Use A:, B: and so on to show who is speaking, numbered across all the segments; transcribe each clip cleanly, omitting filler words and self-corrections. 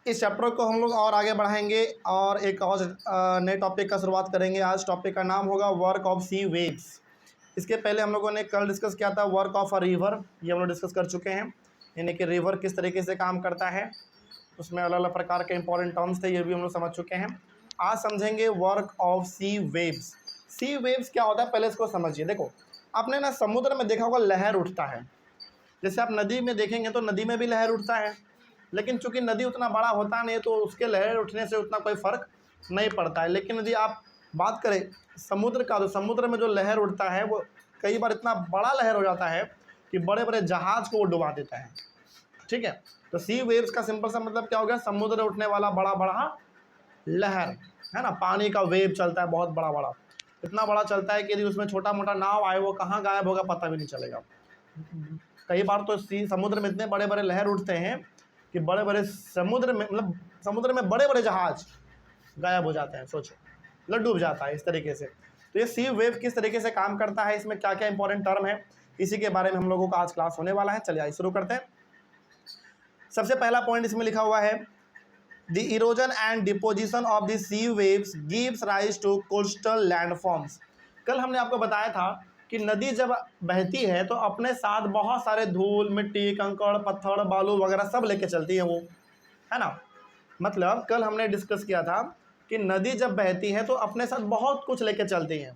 A: इस चैप्टर को हम लोग और आगे बढ़ाएंगे और एक और नए टॉपिक का शुरुआत करेंगे। आज टॉपिक का नाम होगा वर्क ऑफ सी वेव्स। इसके पहले हम लोगों ने कल डिस्कस किया था वर्क ऑफ अ रिवर, ये हम लोग डिस्कस कर चुके हैं, यानी कि रिवर किस तरीके से काम करता है, उसमें अलग अलग प्रकार के इंपॉर्टेंट टर्म्स थे, ये भी हम लोग समझ चुके हैं। आज समझेंगे work of sea waves. Sea waves क्या होता है पहले इसको समझिए। देखो, आपने ना समुद्र में देखा होगा लहर उठता है, जैसे आप नदी में देखेंगे तो नदी में भी लहर उठता है, लेकिन चूंकि नदी उतना बड़ा होता नहीं है तो उसके लहर उठने से उतना कोई फ़र्क नहीं पड़ता है। लेकिन यदि आप बात करें समुद्र का, तो समुद्र में जो लहर उठता है वो कई बार इतना बड़ा लहर हो जाता है कि बड़े बड़े जहाज़ को वो डुबा देता है। ठीक है, तो सी वेव्स का सिंपल सा मतलब क्या हो गया, समुद्र में उठने वाला बड़ा बड़ा लहर है ना। पानी का वेव चलता है बहुत बड़ा बड़ा, इतना बड़ा चलता है कि यदि उसमें छोटा मोटा नाव आए वो कहाँ गायब होगा पता भी नहीं चलेगा। कई बार तो समुद्र में इतने बड़े बड़े लहर उठते हैं कि बड़े बड़े समुद्र में, मतलब समुद्र में बड़े बड़े जहाज गायब हो जाते हैं, सोचो, मतलब डूब जाता है इस तरीके से। तो ये सी वेव किस तरीके से काम करता है, इसमें क्या क्या इंपॉर्टेंट टर्म है, इसी के बारे में हम लोगों का आज क्लास होने वाला है। चलिए शुरू करते हैं। सबसे पहला पॉइंट इसमें लिखा हुआ है, the erosion and deposition of the sea waves gives rise to coastal landforms. कल हमने आपको बताया था कि नदी जब बहती है तो अपने साथ बहुत सारे धूल, मिट्टी, कंकड़, पत्थर, बालू वगैरह सब लेके चलती है वो, है ना। मतलब कल हमने डिस्कस किया था कि नदी जब बहती है तो अपने साथ बहुत कुछ लेके चलती है,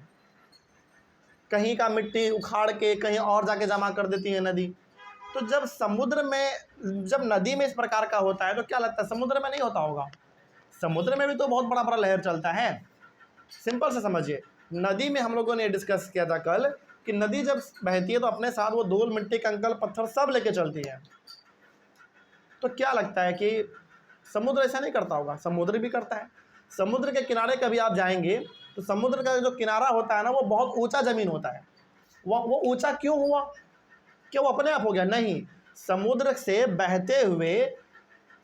A: कहीं का मिट्टी उखाड़ के कहीं और जाके जमा कर देती है नदी। तो जब समुद्र में, जब नदी में इस प्रकार का होता है तो क्या लगता है समुद्र में नहीं होता होगा? समुद्र में भी तो बहुत बड़ा बड़ा लहर चलता है। सिंपल से समझिए, नदी में हम लोगों ने डिस्कस किया था कल कि नदी जब बहती है तो अपने साथ वो धूल, मिट्टी, कंकड़, पत्थर सब लेके चलती है। तो क्या लगता है कि समुद्र ऐसा नहीं करता होगा? समुद्र भी करता है। समुद्र के किनारे कभी आप जाएंगे तो समुद्र का जो किनारा होता है ना वो बहुत ऊंचा ज़मीन होता है। वो ऊंचा क्यों हुआ? क्या वो अपने आप हो गया? नहीं, समुद्र से बहते हुए,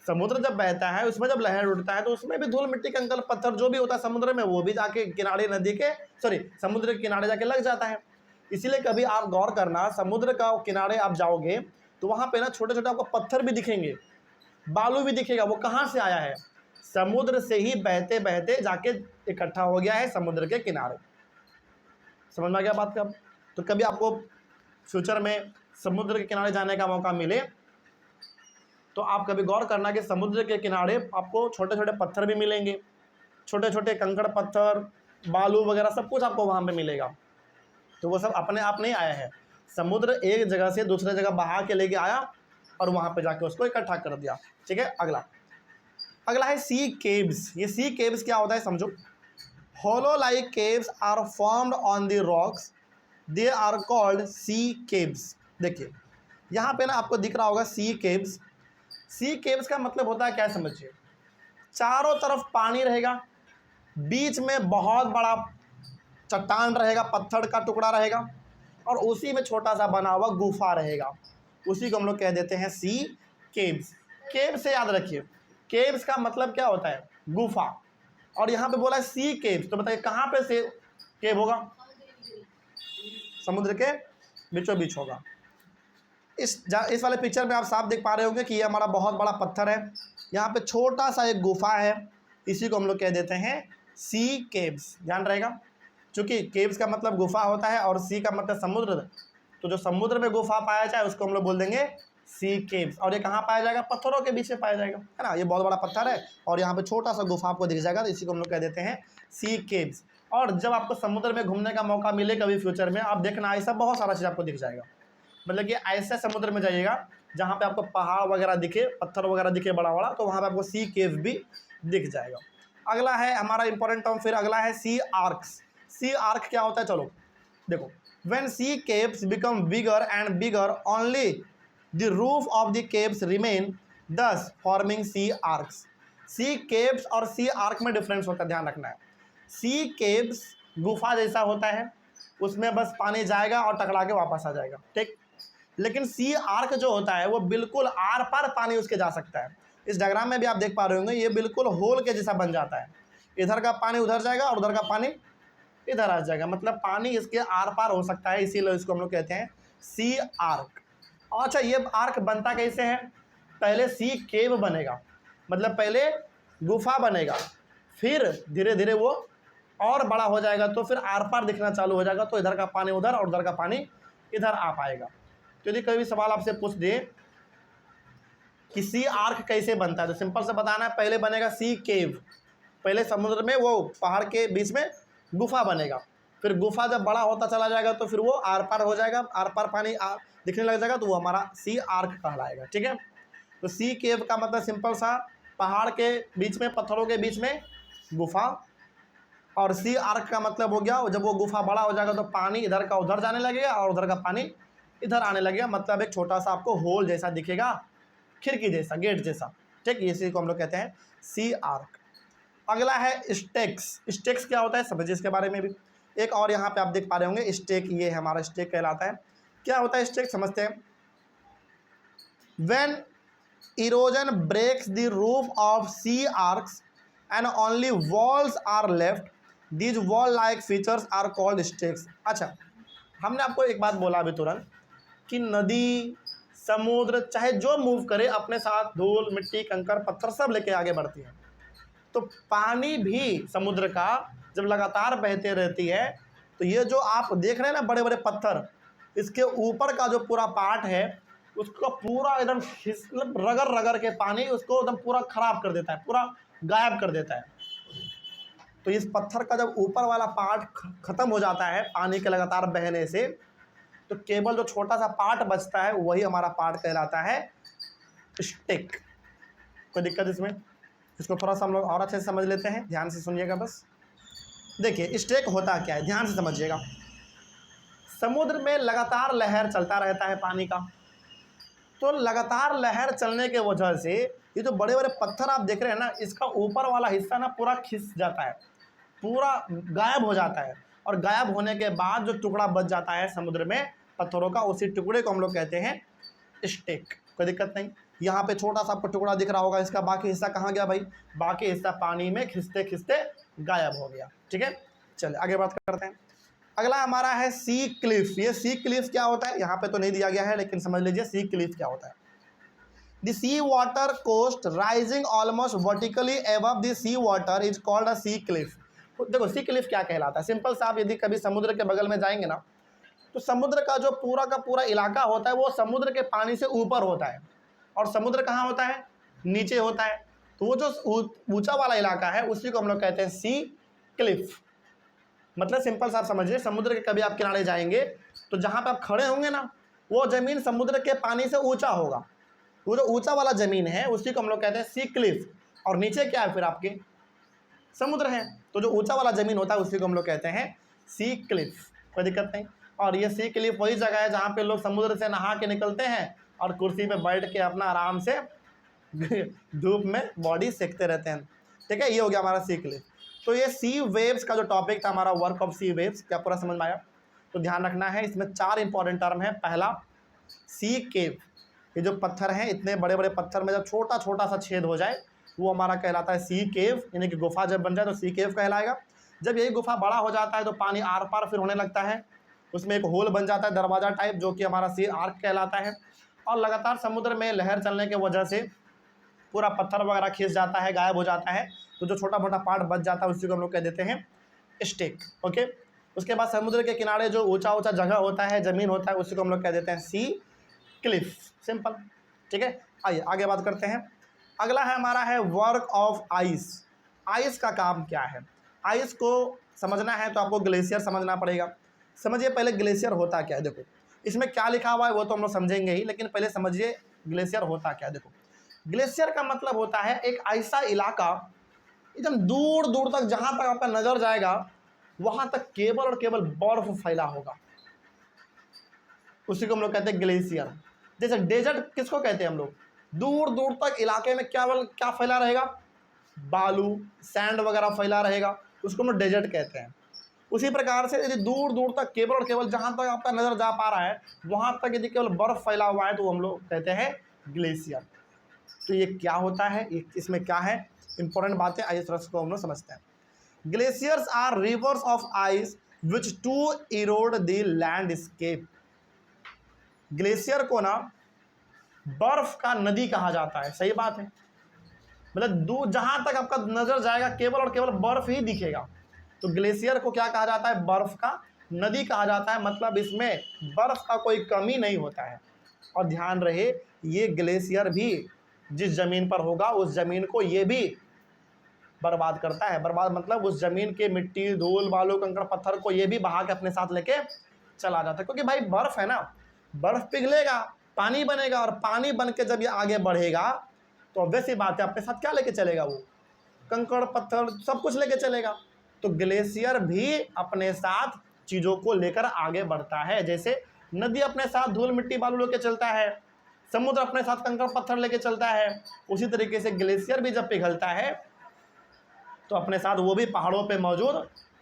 A: समुद्र जब बहता है उसमें जब लहर उठता है तो उसमें भी धूल, मिट्टी, कंकड़, पत्थर जो भी होता है समुद्र में वो भी जाके किनारे नदी के, समुद्र के किनारे जाके लग जाता है। इसीलिए कभी आप गौर करना, समुद्र का किनारे आप जाओगे तो वहाँ पे ना छोटे छोटे आपको पत्थर भी दिखेंगे, बालू भी दिखेगा। वो कहाँ से आया है? समुद्र से ही बहते बहते जाके इकट्ठा हो गया है समुद्र के किनारे। समझ में आ गया बात? कब तो कभी आपको फ्यूचर में समुद्र के किनारे जाने का मौका मिले तो आप कभी गौर करना कि समुद्र के किनारे आपको छोटे छोटे पत्थर भी मिलेंगे, छोटे छोटे कंकड़, पत्थर, बालू वगैरह सब कुछ आपको वहाँ पे मिलेगा। तो वो सब अपने आप नहीं आया है, समुद्र एक जगह से दूसरे जगह बहा के लेके आया और वहाँ पे जाके उसको इकट्ठा कर दिया। ठीक है, अगला है सी केव्स। ये सी केव्स क्या होता है समझो। Hollow like caves are formed on the rocks, they are called sea caves. देखिए यहाँ पे ना आपको दिख रहा होगा सी केव्स। सी केव्स का मतलब होता है क्या, समझिए, चारों तरफ पानी रहेगा, बीच में बहुत बड़ा चट्टान रहेगा, पत्थर का टुकड़ा रहेगा, और उसी में छोटा सा बना हुआ गुफा रहेगा। उसी को हम लोग कह देते हैं सी केव्स। केव से याद रखिए, केव्स का मतलब क्या होता है? गुफा। और यहाँ पे बोला है सी केव्स, तो बताइए कहाँ पे से केव होगा? समुद्र के बीचों बीच होगा। इस वाले पिक्चर में आप साफ देख पा रहे होंगे कि ये हमारा बहुत बड़ा पत्थर है, यहाँ पे छोटा सा एक गुफा है, इसी को हम लोग कह देते हैं सी केव्स। ध्यान रहेगा, क्योंकि केव्स का मतलब गुफा होता है और सी का मतलब समुद्र, तो जो समुद्र में गुफा पाया जाए उसको हम लोग बोल देंगे सी केव्स। और ये कहाँ पाया जाएगा? पत्थरों के बीच में पाया जाएगा, है ना। ये बहुत बड़ा पत्थर है और यहाँ पे छोटा सा गुफा आपको दिख जाएगा, तो इसी को हम लोग कह देते हैं सी केव्स। और जब आपको समुद्र में घूमने का मौका मिले कभी फ्यूचर में, आप देखना ऐसा बहुत सारा चीज़ आपको दिख जाएगा। मतलब कि ऐसे समुद्र में जाइएगा जहाँ पे आपको पहाड़ वगैरह दिखे, पत्थर वगैरह दिखे बड़ा बड़ा, तो वहाँ पे आपको सी केव भी दिख जाएगा। अगला है हमारा इंपॉर्टेंट टर्म, फिर अगला है सी आर्क्स। सी आर्क क्या होता है? चलो देखो, when sea caves become bigger and bigger only the roof of the caves remain, thus forming sea arches. Sea caves और सी आर्क में डिफरेंस होता है, ध्यान रखना है। सी केव्स गुफा जैसा होता है, उसमें बस पानी जाएगा और टकरा के वापस आ जाएगा, ठीक। लेकिन सी आर्क जो होता है वो बिल्कुल आर पार पानी उसके जा सकता है। इस डायग्राम में भी आप देख पा रहे होंगे, ये बिल्कुल होल के जैसा बन जाता है, इधर का पानी उधर जाएगा और उधर का पानी इधर आ जाएगा, मतलब पानी इसके आर पार हो सकता है, इसीलिए इसको हम लोग कहते हैं सी आर्क। अच्छा, ये आर्क बनता कैसे है? पहले सी केव बनेगा, मतलब पहले गुफा बनेगा, फिर धीरे धीरे वो और बड़ा हो जाएगा, तो फिर आर पार दिखना चालू हो जाएगा, तो इधर का पानी उधर और उधर का पानी इधर आ पाएगा। तो यदि कोई भी सवाल आपसे पूछ दे कि सी आर्क कैसे बनता है, तो सिंपल से बताना है, पहले बनेगा सी केव, पहले समुद्र में वो पहाड़ के बीच में गुफा बनेगा, फिर गुफा जब बड़ा होता चला जाएगा तो फिर वो आर पार हो जाएगा, आर पार पानी दिखने लग जाएगा, तो वो हमारा सी आर्क कहलाएगा। ठीक है, तो सी केव का मतलब सिंपल सा, पहाड़ के बीच में, पत्थरों के बीच में गुफा, और सी आर्क का मतलब हो गया जब वो गुफा बड़ा हो जाएगा तो पानी इधर का उधर जाने लगेगा और उधर का पानी इधर आने लगेगा, मतलब एक छोटा सा आपको होल जैसा दिखेगा, खिड़की जैसा, गेट जैसा। ठीक, इसी को हम लोग कहते हैं सी आर्क। अगला है स्टेक्स। स्टेक्स क्या होता है समझिए इसके बारे में भी। एक और यहाँ पे आप देख पा रहे होंगे स्टेक, ये हमारा स्टेक कहलाता है। क्या होता है स्टेक समझते हैं। When erosion breaks the roof of sea arches and only walls are left, these wall like features are called stacks. अच्छा, हमने आपको एक बात बोला अभी तुरंत कि नदी, समुद्र चाहे जो मूव करे अपने साथ धूल, मिट्टी, कंकर, पत्थर सब लेके आगे बढ़ती है। तो पानी भी समुद्र का जब लगातार बहते रहती है, तो ये जो आप देख रहे हैं ना बड़े बड़े पत्थर, इसके ऊपर का जो पूरा पार्ट है उसको पूरा एकदम रगड़ रगड़ के पानी उसको एकदम पूरा खराब कर देता है, पूरा गायब कर देता है। तो इस पत्थर का जब ऊपर वाला पार्ट खत्म हो जाता है पानी के लगातार बहने से, तो केवल जो छोटा सा पार्ट बचता है वही हमारा पार्ट कहलाता है स्टिक। कोई दिक्कत इसमें? इसको थोड़ा सा हम लोग और अच्छे से समझ लेते हैं, ध्यान से सुनिएगा बस। देखिए स्टिक होता क्या है, ध्यान से समझिएगा। समुद्र में लगातार लहर चलता रहता है पानी का, तो लगातार लहर चलने के वजह से ये जो बड़े बड़े पत्थर आप देख रहे हैं ना, इसका ऊपर वाला हिस्सा ना पूरा खिस जाता है, पूरा गायब हो जाता है, और गायब होने के बाद जो टुकड़ा बच जाता है समुद्र में पत्थरों का, उसी टुकड़े को हम लोग कहते हैं स्टिक। कोई दिक्कत नहीं। यहाँ पे छोटा सा आपको टुकड़ा दिख रहा होगा, इसका बाकी हिस्सा कहाँ गया भाई? बाकी हिस्सा पानी में खिसते खिसते गायब हो गया। ठीक है, चलिए आगे बात करते हैं। अगला हमारा है सी क्लिफ। ये सी क्लिफ क्या होता है यहाँ पे तो नहीं दिया गया है, लेकिन समझ लीजिए सी क्लिफ क्या होता है। The sea water coast rising almost vertically above the sea water is called a sea cliff. देखो सी क्लिफ क्या कहलाता है, सिंपल सा, आप यदि कभी समुद्र के बगल में जाएंगे ना, तो समुद्र का जो पूरा का पूरा इलाका होता है वो समुद्र के पानी से ऊपर होता है, और समुद्र कहाँ होता है? नीचे होता है। तो वो जो ऊंचा वाला इलाका है उसी को हम लोग कहते हैं सी क्लिफ। मतलब सिंपल सा आप समझिए, समुद्र के कभी आप किनारे जाएंगे तो जहाँ पे आप खड़े होंगे ना, वो जमीन समुद्र के पानी से ऊंचा होगा, वो जो ऊंचा वाला जमीन है उसी को हम लोग कहते हैं सी क्लिफ, और नीचे क्या है फिर आपके? समुद्र है। तो जो ऊंचा वाला जमीन होता है उसी को हम लोग कहते हैं सी क्लिफ। कोई दिक्कत नहीं। और ये सी क्लिफ वही जगह है जहाँ पे लोग समुद्र से नहा के निकलते हैं और कुर्सी पे बैठ के अपना आराम से धूप में बॉडी सेकते रहते हैं। ठीक है, ये हो गया हमारा सी क्लिफ। तो ये सी वेव्स का जो टॉपिक था हमारा, वर्क ऑफ सी वेव्स, क्या पूरा समझ में आया? तो ध्यान रखना है, इसमें 4 इंपॉर्टेंट टर्म है। पहला सी केव, ये जो पत्थर हैं, इतने बड़े बड़े पत्थर में जब छोटा छोटा सा छेद हो जाए वो हमारा कहलाता है सी केव, यानी कि गुफा जब बन जाए तो सी केव कहलाएगा। जब यही गुफा बड़ा हो जाता है तो पानी आर पार फिर होने लगता है, उसमें एक होल बन जाता है दरवाज़ा टाइप, जो कि हमारा सी आर्क कहलाता है। और लगातार समुद्र में लहर चलने के वजह से पूरा पत्थर वगैरह खिंच जाता है, गायब हो जाता है, तो जो छोटा मोटा पार्ट बच जाता है उसी को हम लोग कह देते हैं स्टिक। ओके, उसके बाद समुद्र के किनारे जो ऊंचा ऊंचा जगह होता है, ज़मीन होता है, उसी को हम लोग कह देते हैं सी क्लिफ। सिंपल। ठीक है, आइए आगे बात करते हैं। अगला है हमारा है वर्क ऑफ आइस। आइस का काम क्या है? आइस को समझना है तो आपको ग्लेशियर समझना पड़ेगा। समझिए पहले ग्लेशियर होता क्या है। देखो इसमें क्या लिखा हुआ है वो तो हम लोग समझेंगे ही, लेकिन पहले समझिए ग्लेशियर होता क्या है। देखो ग्लेशियर का मतलब होता है एक ऐसा इलाका एकदम दूर दूर तक, जहाँ तक आपका नज़र जाएगा वहाँ तक केवल और केवल बर्फ फैला होगा, उसी को हम लोग कहते हैं ग्लेशियर। जैसे डेजर्ट किसको कहते हैं हम लोग? दूर दूर तक इलाके में क्या फैला रहेगा? बालू, सैंड वगैरह फैला रहेगा, उसको हम लोग डेजर्ट कहते हैं। उसी प्रकार से यदि दूर दूर तक केवल और केवल जहाँ तक आपका नज़र जा पा रहा है वहाँ तक यदि केवल बर्फ़ फैला हुआ है तो हम लोग कहते हैं ग्लेशियर। तो ये क्या होता है, इसमें क्या है इंपॉर्टेंट बातें, आइए थोड़ा इसको हम लोग समझते हैं। Glaciers are rivers of ice which to erode the landscape. Glacier को ना बर्फ का नदी कहा जाता है, सही बात है। मतलब दूर जहाँ तक आपका नज़र जाएगा केवल और केवल बर्फ़ ही दिखेगा। तो ग्लेशियर को क्या कहा जाता है? बर्फ़ का नदी कहा जाता है। मतलब इसमें बर्फ़ का कोई कमी नहीं होता है। और ध्यान रहे, ये ग्लेशियर भी जिस ज़मीन पर होगा उस ज़मीन को ये भी बर्बाद करता है। बर्बाद मतलब उस ज़मीन के मिट्टी, धूल, बालू, कंकड़, पत्थर को ये भी बहा के अपने साथ लेके चला जाता है। क्योंकि भाई बर्फ़ है ना, बर्फ़ पिघलेगा, पानी बनेगा, और पानी बन के जब ये आगे बढ़ेगा तो ऑब्वियस सी बात है अपने साथ क्या लेके चलेगा? वो कंकड़, पत्थर सब कुछ लेके चलेगा। तो ग्लेशियर भी अपने साथ चीज़ों को लेकर आगे बढ़ता है। जैसे नदी अपने साथ धूल, मिट्टी, बालू लेके चलता है, समुद्र अपने साथ कंकड़, पत्थर लेके चलता है, उसी तरीके से ग्लेशियर भी जब पिघलता है तो अपने साथ वो भी पहाड़ों पे मौजूद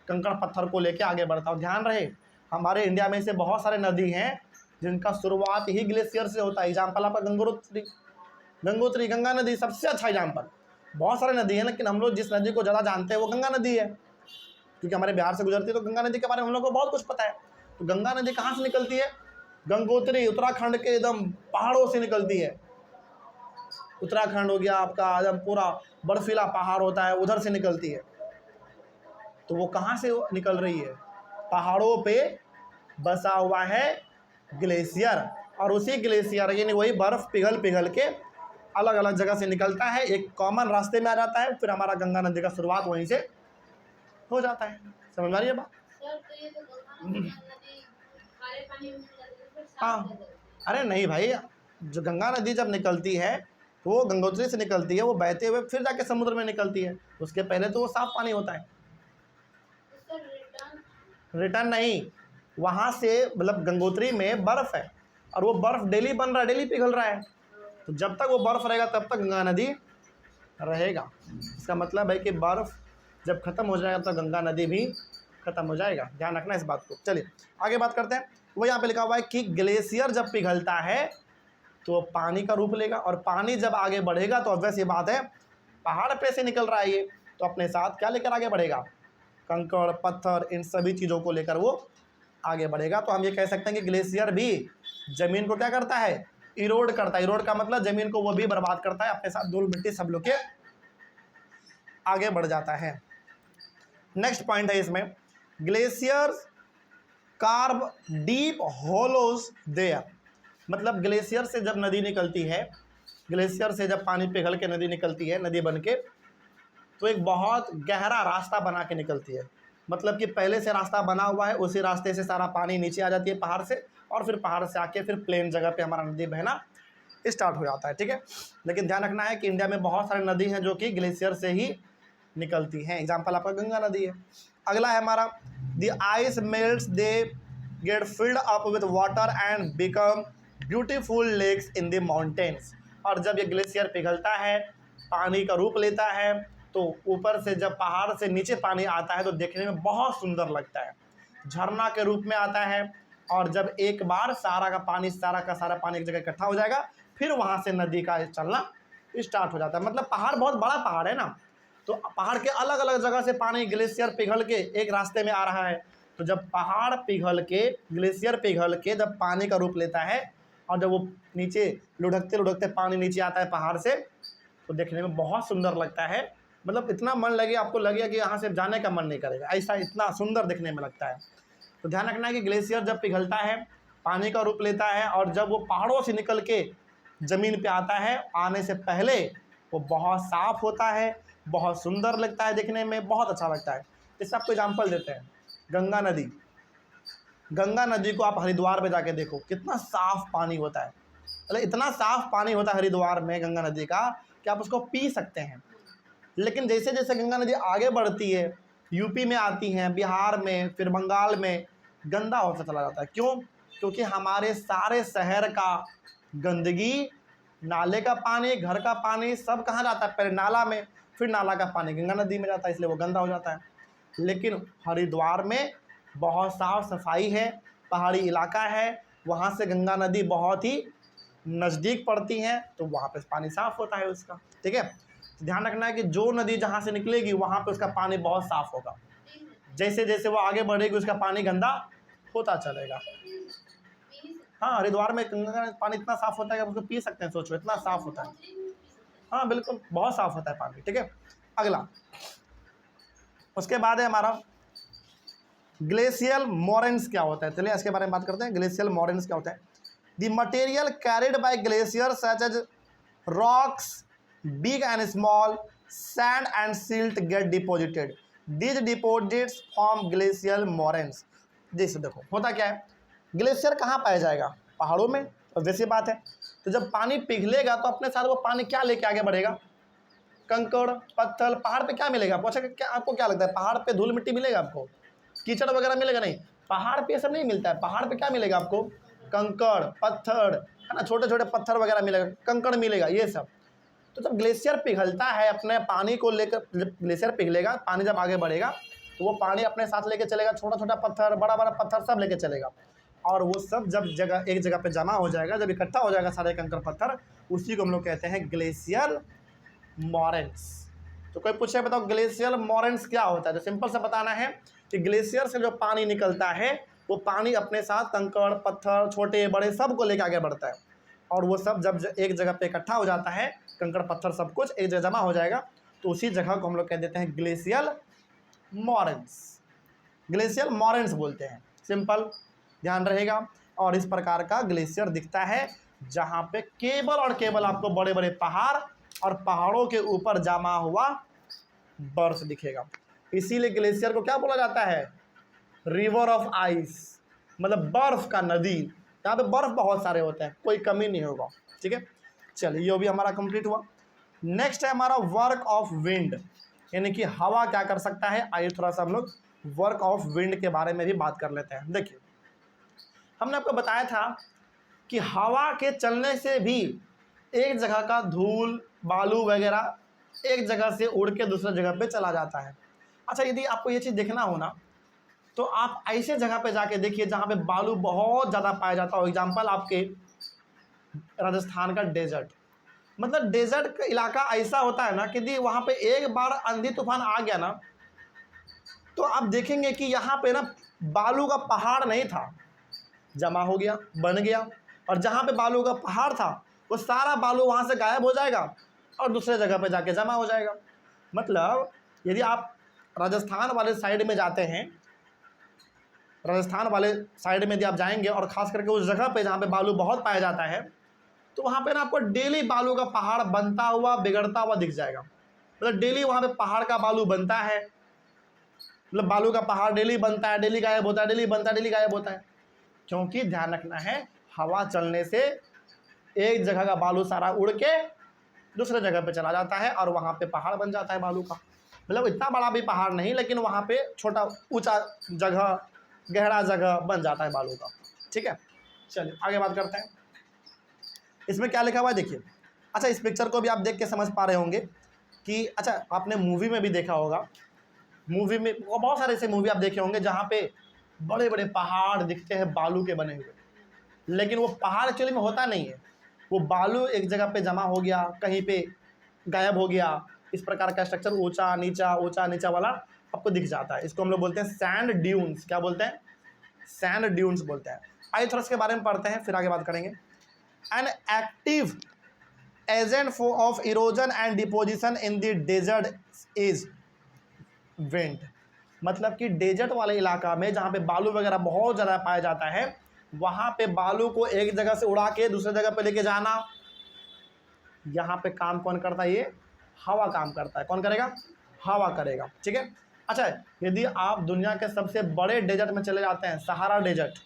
A: कंकड़, पत्थर को लेके आगे बढ़ता है। ध्यान रहे, हमारे इंडिया में से बहुत सारे नदी हैं जिनका शुरुआत ही ग्लेशियर से होता है। एग्जाम्पल आपका गंगोत्री, गंगा नदी सबसे अच्छा एग्जाम्पल। बहुत सारे नदी हैं, लेकिन हम लोग जिस नदी को ज़्यादा जानते हैं वो गंगा नदी है, क्योंकि हमारे बिहार से गुजरती है। तो गंगा नदी के बारे में हम लोग को बहुत कुछ पता है। तो गंगा नदी कहाँ से निकलती है? गंगोत्री, उत्तराखंड के एकदम पहाड़ों से निकलती है। उत्तराखंड हो गया आपका, एकदम पूरा बर्फीला पहाड़ होता है, उधर से निकलती है। तो वो कहाँ से निकल रही है? पहाड़ों पे बसा हुआ है ग्लेशियर, और उसी ग्लेशियर यानी वही बर्फ़ पिघल पिघल के अलग अलग जगह से निकलता है, एक कॉमन रास्ते में आ जाता है, फिर हमारा गंगा नदी का शुरुआत वहीं से हो जाता है। समझ में आ रही है बात? हाँ, अरे नहीं भाई, जो गंगा नदी जब निकलती है तो वो गंगोत्री से निकलती है, वो बहते हुए फिर जाके समुद्र में निकलती है। उसके पहले तो वो साफ पानी होता है। रिटर्न नहीं, वहाँ से मतलब गंगोत्री में बर्फ़ है और वो बर्फ़ डेली बन रहा है, डेली पिघल रहा है। तो जब तक वो बर्फ़ रहेगा तब तक गंगा नदी रहेगा। इसका मतलब है कि बर्फ़ जब ख़त्म हो जाएगा तो गंगा नदी भी ख़त्म हो जाएगा। ध्यान रखना इस बात को। चलिए आगे बात करते हैं। वो यहाँ पे लिखा हुआ है कि ग्लेशियर जब पिघलता है तो पानी का रूप लेगा, और पानी जब आगे बढ़ेगा तो ऑब्वियस ये बात है पहाड़ पे से निकल रहा है ये, तो अपने साथ क्या लेकर आगे बढ़ेगा? कंकड़, पत्थर, इन सभी चीज़ों को लेकर वो आगे बढ़ेगा। तो हम ये कह सकते हैं कि ग्लेशियर भी ज़मीन को क्या करता है? इरोड करता है। इरोड का मतलब ज़मीन को वो भी बर्बाद करता है, अपने साथ धूल, मिट्टी सब लोग के आगे बढ़ जाता है। नेक्स्ट पॉइंट है इसमें, glaciers carve deep hollows there. मतलब ग्लेशियर से जब नदी निकलती है, ग्लेशियर से जब पानी पिघल के नदी निकलती है, नदी बन के, तो एक बहुत गहरा रास्ता बना के निकलती है। मतलब कि पहले से रास्ता बना हुआ है, उसी रास्ते से सारा पानी नीचे आ जाती है पहाड़ से, और फिर पहाड़ से आके फिर प्लेन जगह पे हमारा नदी बहना स्टार्ट हो जाता है। ठीक है, लेकिन ध्यान रखना है कि इंडिया में बहुत सारी नदी हैं जो कि ग्लेशियर से ही निकलती हैं। एग्जाम्पल आपका गंगा नदी है। अगला है हमारा, the ice melts, they get filled up with water and become beautiful lakes in the mountains. और जब ये ग्लेशियर पिघलता है, पानी का रूप लेता है, तो ऊपर से जब पहाड़ से नीचे पानी आता है तो देखने में बहुत सुंदर लगता है, झरना के रूप में आता है। और जब एक बार सारा का सारा पानी एक जगह इकट्ठा हो जाएगा, फिर वहाँ से नदी का चलना स्टार्ट हो जाता है। मतलब पहाड़ बहुत बड़ा पहाड़ है ना, तो पहाड़ के अलग अलग जगह से पानी ग्लेशियर पिघल के एक रास्ते में आ रहा है। तो जब पहाड़ पिघल के, ग्लेशियर पिघल के जब पानी का रूप लेता है, और जब वो नीचे लुढ़कते लुढ़कते पानी नीचे आता है पहाड़ से, तो देखने में बहुत सुंदर लगता है। मतलब इतना मन लगे, आपको लगेगा कि यहाँ से जाने का मन नहीं करेगा, ऐसा इतना सुंदर दिखने में लगता है। तो ध्यान रखना है कि ग्लेशियर जब पिघलता है, पानी का रूप लेता है, और जब वो पहाड़ों से निकल के ज़मीन पे आता है, आने से पहले वो बहुत साफ़ होता है, बहुत सुंदर लगता है देखने में, बहुत अच्छा लगता है। इससे आपको एग्जाम्पल देते हैं, गंगा नदी। गंगा नदी को आप हरिद्वार में जाके देखो, कितना साफ़ पानी होता है। मतलब इतना साफ़ पानी होता है हरिद्वार में गंगा नदी का कि आप उसको पी सकते हैं। लेकिन जैसे जैसे गंगा नदी आगे बढ़ती है, यूपी में आती हैं, बिहार में, फिर बंगाल में, गंदा होता चला जाता है। क्यों? क्योंकि हमारे सारे शहर का गंदगी, नाले का पानी, घर का पानी सब कहाँ जाता है? पहले नाला में, फिर नाला का पानी गंगा नदी में जाता है, इसलिए वो गंदा हो जाता है। लेकिन हरिद्वार में बहुत साफ सफाई है, पहाड़ी इलाका है, वहाँ से गंगा नदी बहुत ही नज़दीक पड़ती हैं, तो वहाँ पे पानी साफ़ होता है उसका। ठीक है, तो ध्यान रखना है कि जो नदी जहाँ से निकलेगी वहाँ पे उसका पानी बहुत साफ़ होगा। जैसे जैसे वो आगे बढ़ेगी उसका पानी गंदा होता चलेगा। हाँ, हरिद्वार में गंगा का पानी इतना साफ़ होता है कि आप उसको पी सकते हैं। सोचो, इतना साफ़ होता है। हाँ बिल्कुल, बहुत साफ होता है पानी। ठीक है, अगला उसके बाद है हमारा ग्लेशियल मोरेन्स क्या होता है। चलिए इसके बारे में बात करते हैं। ग्लेशियल मोरेन्स क्या होता है? The material carried by glacier such as rocks big and small sand and silt get deposited, these deposits form glacial moraines. जैसे देखो होता क्या है, ग्लेशियर कहाँ पाया जाएगा? पहाड़ों में। तो वैसी बात है, तो जब पानी पिघलेगा तो अपने साथ वो पानी क्या लेके आगे बढ़ेगा? कंकड़ पत्थर। पहाड़ पे क्या मिलेगा आपको? अच्छा क्या आपको क्या लगता है पहाड़ पे धूल मिट्टी मिलेगा आपको? कीचड़ वगैरह मिलेगा? नहीं, पहाड़ पे ये सब नहीं मिलता है। पहाड़ पे क्या मिलेगा आपको? कंकड़ पत्थर, है ना, छोटे छोटे पत्थर वगैरह मिलेगा, कंकड़ मिलेगा, ये सब। तो जब ग्लेशियर पिघलता है अपने पानी को लेकर, जब ग्लेशियर पिघलेगा पानी जब आगे बढ़ेगा तो वो पानी अपने साथ लेके चलेगा, छोटा छोटा पत्थर बड़ा बड़ा पत्थर सब लेके चलेगा, और वो सब जब जगह एक जगह पे जमा हो जाएगा, जब इकट्ठा हो जाएगा सारे कंकड़ पत्थर, उसी को हम लोग कहते हैं ग्लेशियल मोरेन्स। तो कोई पूछे बताओ ग्लेशियल मोरेन्स क्या होता है? तो सिंपल से बताना है कि ग्लेशियर से जो पानी निकलता है वो पानी अपने साथ कंकड़ पत्थर छोटे बड़े सब को लेकर आगे बढ़ता है, और वो सब जब एक जगह पे इकट्ठा हो जाता है, कंकड़ पत्थर सब कुछ एक जगह जमा हो जाएगा, तो उसी जगह को हम लोग कह देते हैं ग्लेशियल मोरेन्स। ग्लेशियल मोरेन्स बोलते हैं, सिंपल ध्यान रहेगा। और इस प्रकार का ग्लेशियर दिखता है जहाँ पे केवल और केवल आपको बड़े बड़े पहाड़ और पहाड़ों के ऊपर जमा हुआ बर्फ दिखेगा। इसीलिए ग्लेशियर को क्या बोला जाता है? रिवर ऑफ आइस, मतलब बर्फ का नदी। यहाँ पे बर्फ बहुत सारे होते हैं, कोई कमी नहीं होगा। ठीक है, चलिए ये भी हमारा कंप्लीट हुआ। नेक्स्ट है हमारा वर्क ऑफ विंड, यानी कि हवा क्या कर सकता है। आइए थोड़ा सा हम लोग वर्क ऑफ विंड के बारे में भी बात कर लेते हैं। देखिए हमने आपको बताया था कि हवा के चलने से भी एक जगह का धूल बालू वगैरह एक जगह से उड़ के दूसरे जगह पे चला जाता है। अच्छा यदि आपको ये चीज़ देखना हो ना, तो आप ऐसे जगह पे जाके देखिए जहाँ पे बालू बहुत ज़्यादा पाया जाता हो। एग्जाम्पल आपके राजस्थान का डेजर्ट, मतलब डेजर्ट का इलाका ऐसा होता है ना कि यदि वहाँ पे एक बार आंधी तूफान आ गया ना, तो आप देखेंगे कि यहाँ पे ना बालू का पहाड़ नहीं था, जमा हो गया बन गया, और जहाँ पे बालू का पहाड़ था वो सारा बालू वहाँ से गायब हो जाएगा और दूसरे जगह पे जाके जमा हो जाएगा। मतलब यदि आप राजस्थान वाले साइड में जाते हैं, राजस्थान वाले साइड में यदि आप जाएंगे और ख़ास करके उस जगह पे जहाँ पे बालू बहुत पाया जाता है, तो वहाँ पे ना आपको डेली बालू का पहाड़ बनता हुआ बिगड़ता हुआ दिख जाएगा। मतलब डेली वहाँ पे पहाड़ का बालू बनता है, मतलब बालू का पहाड़ डेली बनता है, डेली गायब होता है, डेली बनता है, डेली गायब होता है। क्योंकि ध्यान रखना है, हवा चलने से एक जगह का बालू सारा उड़ के दूसरे जगह पे चला जाता है और वहाँ पे पहाड़ बन जाता है बालू का। मतलब इतना बड़ा भी पहाड़ नहीं, लेकिन वहाँ पे छोटा ऊंचा जगह गहरा जगह बन जाता है बालू का। ठीक है, चलिए आगे बात करते हैं। इसमें क्या लिखा हुआ है देखिए। अच्छा इस पिक्चर को भी आप देख के समझ पा रहे होंगे कि, अच्छा आपने मूवी में भी देखा होगा, मूवी में बहुत सारे ऐसे मूवी आप देखे होंगे जहाँ पे बड़े बड़े पहाड़ दिखते हैं बालू के बने हुए, लेकिन वो पहाड़ एक्चुअली में होता नहीं है, वो बालू एक जगह पे जमा हो गया, कहीं पे गायब हो गया। इस प्रकार का स्ट्रक्चर ऊंचा नीचा वाला आपको दिख जाता है। इसको हम लोग बोलते हैं सैंड ड्यून्स। क्या बोलते हैं? सैंड ड्यून्स बोलते हैं। आइए थोड़ा इसके बारे में पढ़ते हैं, फिर आगे बात करेंगे। An active agent of erosion and deposition in the desert is wind. मतलब कि डेजर्ट वाले इलाका में जहाँ पे बालू वगैरह बहुत ज़्यादा पाया जाता है, वहाँ पे बालू को एक जगह से उड़ा के दूसरे जगह पे लेके जाना, यहाँ पे काम कौन करता है? ये हवा काम करता है। कौन करेगा? हवा करेगा। ठीक है, अच्छा यदि आप दुनिया के सबसे बड़े डेजर्ट में चले जाते हैं, सहारा डेजर्ट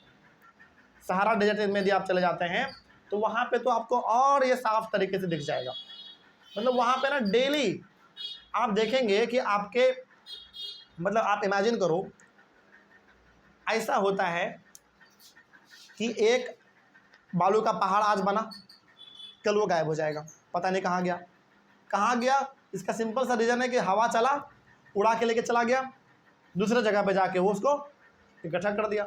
A: में यदि आप चले जाते हैं, तो वहाँ पे तो आपको और ये साफ तरीके से दिख जाएगा। मतलब वहाँ पे ना डेली आप देखेंगे कि आपके, मतलब आप इमेजिन करो, ऐसा होता है कि एक बालू का पहाड़ आज बना, कल वो गायब हो जाएगा, पता नहीं कहाँ गया। इसका सिंपल सा रीज़न है कि हवा चला, उड़ा के लेके चला गया, दूसरे जगह पे जाके वो उसको इकट्ठा कर दिया।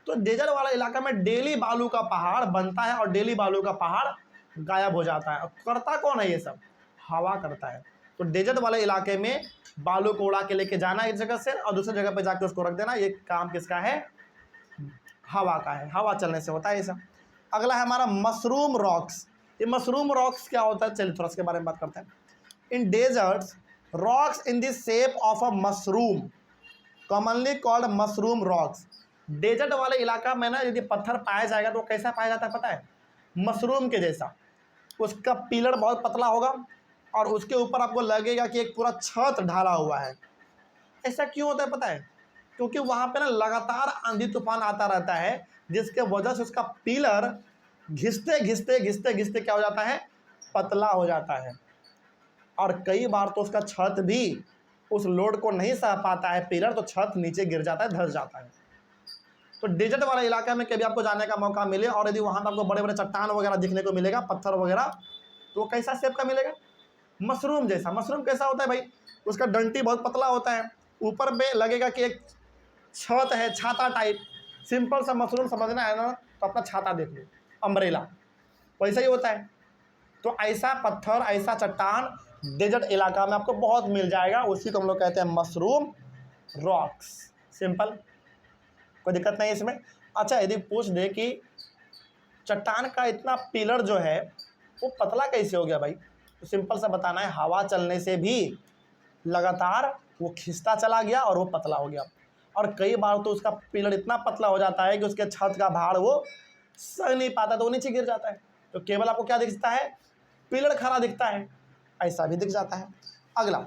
A: तो डेजर्ट वाला इलाका में डेली बालू का पहाड़ बनता है और डेली बालू का पहाड़ गायब हो जाता है। और करता कौन है ये सब? हवा करता है। तो डेजर्ट वाले इलाके में बालू को उड़ा के लेके जाना एक जगह से और दूसरी जगह पे जाके उसको रख देना, ये काम किसका है? हवा का है। हवा चलने से होता है ये सब। अगला है हमारा मशरूम रॉक्स। ये मशरूम रॉक्स क्या होता है? चलिए थोड़ा इसके बारे में बात करते हैं। In deserts rocks in the shape of a mushroom commonly called mushroom rocks. Desert वाले इलाका में ना यदि पत्थर पाया जाएगा तो कैसा पाया जाता है पता है? मशरूम के जैसा। उसका पिलर बहुत पतला होगा और उसके ऊपर आपको लगेगा कि एक पूरा छत ढाला हुआ है। ऐसा क्यों होता है पता है? क्योंकि वहाँ पे ना लगातार आंधी तूफान आता रहता है, जिसके वजह से उसका पिलर घिसते घिसते घिसते घिसते क्या हो जाता है? पतला हो जाता है। और कई बार तो उसका छत भी उस लोड को नहीं सह पाता है पिलर, तो छत नीचे गिर जाता है, धंस जाता है। तो डेजर्ट वाला इलाका में कभी आपको जाने का मौका मिले और यदि वहाँ पर आपको बड़े बड़े चट्टान वगैरह दिखने को मिलेगा, पत्थर वगैरह, तो वो कैसा शेप का मिलेगा? मशरूम जैसा। मशरूम कैसा होता है भाई? उसका डंटी बहुत पतला होता है, ऊपर पे लगेगा कि एक छत है, छाता टाइप। सिंपल सा मशरूम समझना है ना, तो अपना छाता देख लो, अम्ब्रेला, वैसा ही होता है। तो ऐसा पत्थर, ऐसा चट्टान डेजर्ट इलाका में आपको बहुत मिल जाएगा, उसी को हम लोग कहते हैं मशरूम रॉक्स। सिंपल, कोई दिक्कत नहीं इसमें। अच्छा, यदि पूछ दे कि चट्टान का इतना पिलर जो है वो पतला कैसे हो गया भाई, तो सिंपल सा बताना है, हवा चलने से भी लगातार वो खिंचता चला गया और वो पतला हो गया। और कई बार तो उसका पिलर इतना पतला हो जाता है कि उसके छत का भार वो सह नहीं पाता, तो वो नीचे गिर जाता है। तो केवल आपको क्या दिखता है? पिलर खड़ा दिखता है, ऐसा भी दिख जाता है। अगला,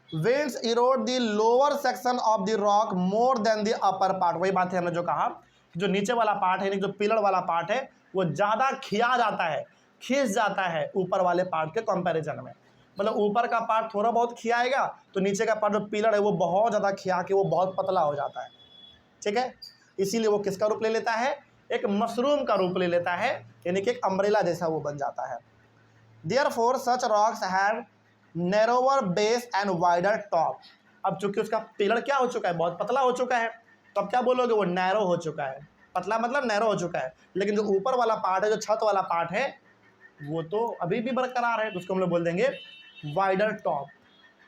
A: winds erode the lower section of the rock more than the upper part। वही बात है हमने जो कहा, जो नीचे वाला पार्ट है, जो पिलर वाला पार्ट है, वो ज़्यादा खिया जाता है, खिंच जाता है ऊपर वाले पार्ट के कंपैरिजन में। मतलब ऊपर का पार्ट थोड़ा बहुत खियाएगा, तो नीचे का पार्ट जो पिलर है वो बहुत ज़्यादा खिया के वो बहुत पतला हो जाता है। ठीक है, इसीलिए वो किसका रूप ले लेता है? एक मशरूम का रूप ले लेता है, यानी कि एक अम्ब्रेला जैसा वो बन जाता है। Therefore such rocks have narrower base and wider top। अब चूंकि उसका पिलर क्या हो चुका है? बहुत पतला हो चुका है, तो अब क्या बोलोगे? वो नैरो हो चुका है। पतला मतलब नैरो हो चुका है, लेकिन जो ऊपर वाला पार्ट है, जो छत वाला पार्ट है, वो तो अभी भी बरकरार है, तो उसको हम लोग बोल देंगे वाइडर टॉप।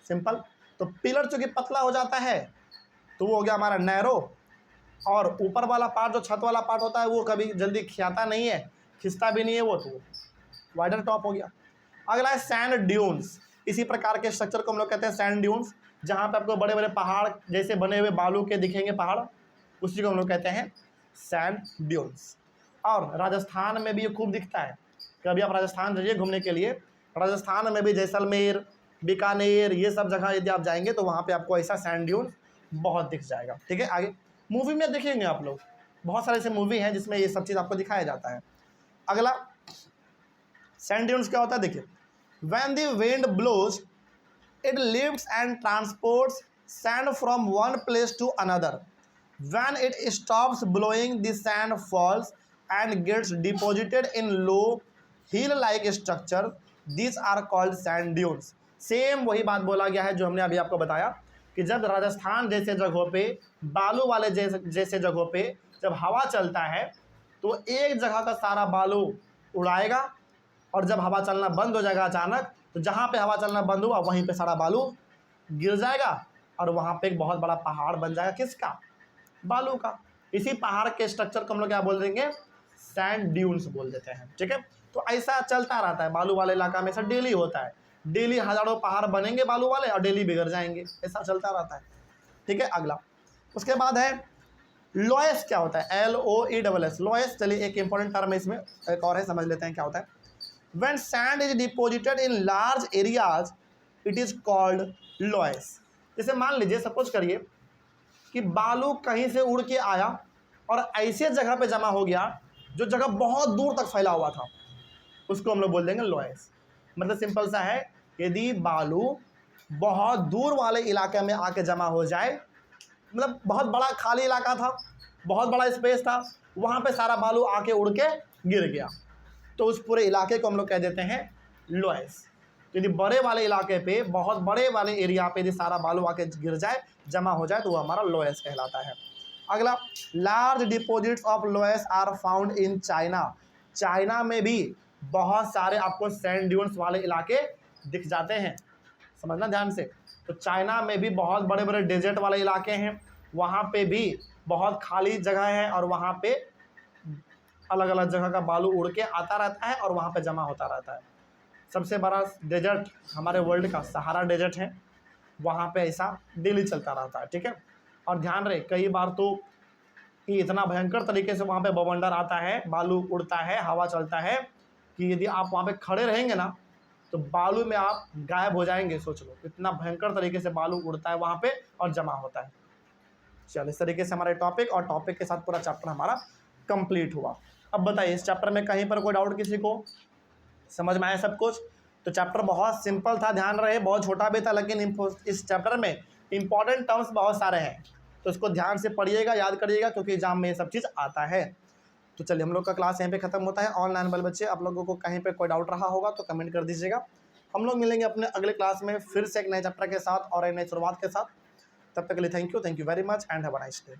A: सिंपल। तो पिलर चूंकि पतला हो जाता है तो वो हो गया हमारा नैरो, और ऊपर वाला पार्ट जो छत वाला पार्ट होता है वो कभी जल्दी खियाता नहीं है, खिंचता भी नहीं है, वो तो वाइडर टॉप हो गया। अगला है सैंड ड्यून्स। इसी प्रकार के स्ट्रक्चर को हम लोग कहते हैं सैंड ड्यून्स, जहाँ पे आपको बड़े बड़े पहाड़ जैसे बने हुए बालू के दिखेंगे पहाड़, उसी को हम लोग कहते हैं सैंड ड्यून्स। और राजस्थान में भी ये खूब दिखता है। कभी आप राजस्थान जाइए घूमने के लिए, राजस्थान में भी जैसलमेर, बीकानेर, ये सब जगह यदि आप जाएंगे तो वहाँ पे आपको ऐसा सैंड ड्यून बहुत दिख जाएगा। ठीक है, आगे मूवी में देखेंगे आप लोग, बहुत सारे ऐसे मूवी हैं जिसमें ये सब चीज़ आपको दिखाया जाता है। अगला सैंड ड्यून्स क्या होता है? देखिए, when the wind blows it lifts and transports sand from one place to another। when it stops blowing the sand falls and gets deposited in low hill like structure, these are called sand dunes। Same वही बात बोला गया है जो हमने अभी आपको बताया कि जब राजस्थान जैसे जगहों पे, बालू वाले जैसे जगहों पे जब हवा चलता है तो एक जगह का सारा बालू उड़ाएगा, और जब हवा चलना बंद हो जाएगा अचानक, तो जहाँ पे हवा चलना बंद हुआ वहीं पे सारा बालू गिर जाएगा और वहाँ पे एक बहुत बड़ा पहाड़ बन जाएगा। किसका? बालू का। इसी पहाड़ के स्ट्रक्चर को हम लोग क्या बोल देंगे? सैंड ड्यून्स बोल देते हैं। ठीक है, तो ऐसा चलता रहता है बालू वाले इलाका में, ऐसा डेली होता है। डेली हजारों पहाड़ बनेंगे बालू वाले और डेली बिगड़ जाएंगे, ऐसा चलता रहता है। ठीक है, अगला उसके बाद है लोएस। क्या होता है? LOESS, loess. चलिए एक इंपॉर्टेंट टर्म है इसमें, एक और है, समझ लेते हैं क्या होता है। When sand is deposited in large areas, it is called loess। जैसे मान लीजिए, सपोज करिए कि बालू कहीं से उड़ के आया और ऐसे जगह पे जमा हो गया जो जगह बहुत दूर तक फैला हुआ था, उसको हम लोग बोल देंगे लोएस। मतलब सिंपल सा है, यदि बालू बहुत दूर वाले इलाके में आके जमा हो जाए, मतलब बहुत बड़ा खाली इलाका था, बहुत बड़ा स्पेस था, वहाँ पे सारा बालू आके उड़ के गिर गया, तो उस पूरे इलाके को हम लोग कह देते हैं लोएस। तो यदि बड़े वाले इलाके पे, बहुत बड़े वाले एरिया पे यदि सारा बालू आके गिर जाए, जमा हो जाए, तो वो हमारा लोएस कहलाता है। अगला, large deposits of loess are found in China. China में भी बहुत सारे आपको सैंड ड्यून्स वाले इलाके दिख जाते हैं, समझना ध्यान से। तो चाइना में भी बहुत बड़े बड़े डेजर्ट वाले इलाके हैं, वहाँ पे भी बहुत खाली जगह है और वहाँ पे अलग अलग जगह का बालू उड़ के आता रहता है और वहाँ पे जमा होता रहता है। सबसे बड़ा डेजर्ट हमारे वर्ल्ड का सहारा डेजर्ट है, वहाँ पे ऐसा डेली चलता रहता है, ठीक है। और ध्यान रहे कई बार तो ये इतना भयंकर तरीके से वहाँ पे बवंडर आता है, बालू उड़ता है, हवा चलता है कि यदि आप वहाँ पे खड़े रहेंगे ना तो बालू में आप गायब हो जाएंगे। सोच लो, इतना भयंकर तरीके से बालू उड़ता है वहाँ पे और जमा होता है। चलो, इस तरीके से हमारा टॉपिक और टॉपिक के साथ पूरा चैप्टर हमारा कंप्लीट हुआ। अब बताइए, इस चैप्टर में कहीं पर कोई डाउट किसी को? समझ में आया सब कुछ? तो चैप्टर बहुत सिंपल था, ध्यान रहे, बहुत छोटा भी था, लेकिन इस चैप्टर में इंपॉर्टेंट टर्म्स बहुत सारे हैं, तो इसको ध्यान से पढ़िएगा, याद करिएगा, क्योंकि एग्जाम में ये सब चीज़ आता है। तो चलिए, हम लोग का क्लास यहीं पे खत्म होता है। ऑनलाइन वाले बच्चे, आप लोगों को कहीं पे कोई डाउट रहा होगा तो कमेंट कर दीजिएगा। हम लोग मिलेंगे अपने अगले क्लास में फिर से एक नए चैप्टर के साथ और एक नई शुरुआत के साथ। तब तक के लिए thank you very much and have a nice day.